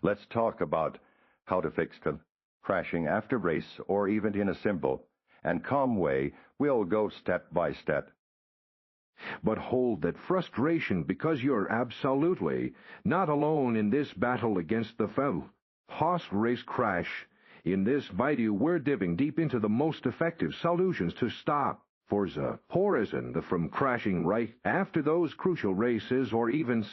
Let's talk about how to fix crashing after race, or even in a simple and calm way. We'll go step by step. But hold that frustration, because you're absolutely not alone in this battle against the foe. Horse-race crash. In this video, we're diving deep into the most effective solutions to stop Forza Horizon from crashing right after those crucial races or events,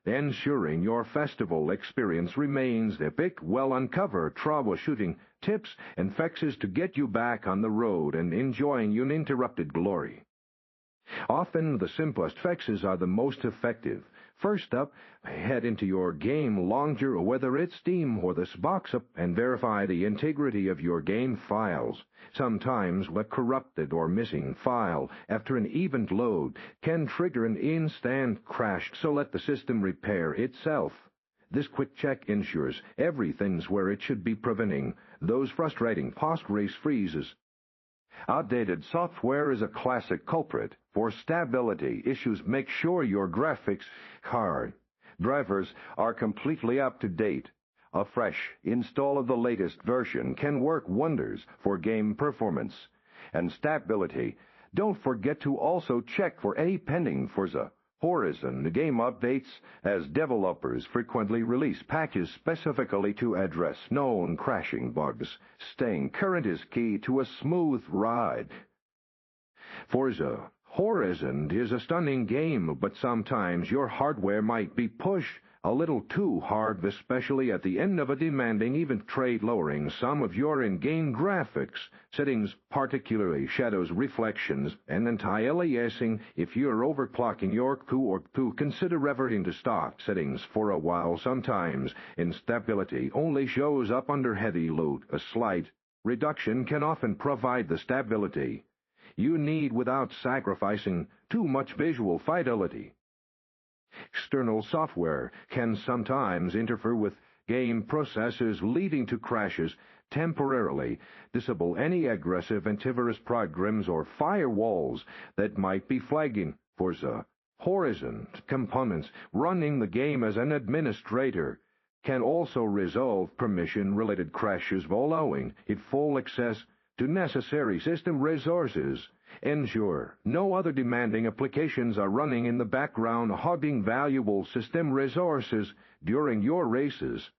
ensuring your festival experience remains epic. We'll uncover troubleshooting tips and fixes to get you back on the road and enjoying uninterrupted glory. Often the simplest fixes are the most effective. First up, head into your game launcher, whether it's Steam or this box up, and verify the integrity of your game files. Sometimes a corrupted or missing file after an event load can trigger an instant crash, so let the system repair itself. This quick check ensures everything's where it should be, preventing those frustrating post-race freezes. Outdated software is a classic culprit. For stability issues, make sure your graphics card drivers are completely up to date. A fresh install of the latest version can work wonders for game performance and stability. Don't forget to also check for any pending Forza Horizon game updates, as developers frequently release patches specifically to address known crashing bugs. Staying current is key to a smooth ride. Forza Horizon is a stunning game, but sometimes your hardware might be pushed a little too hard, especially at the end of a demanding event trade, lowering some of your in-game graphics settings, particularly shadows, reflections, and anti-aliasing. If you're overclocking your core, to consider reverting to stock settings for a while. Sometimes instability only shows up under heavy load. A slight reduction can often provide the stability you need without sacrificing too much visual fidelity. External software can sometimes interfere with game processes, leading to crashes. Temporarily disable any aggressive antivirus programs or firewalls that might be flagging Forza Horizon components. Running the game as an administrator can also resolve permission-related crashes, allowing it full access to necessary system resources. Ensure no other demanding applications are running in the background, hogging valuable system resources during your races.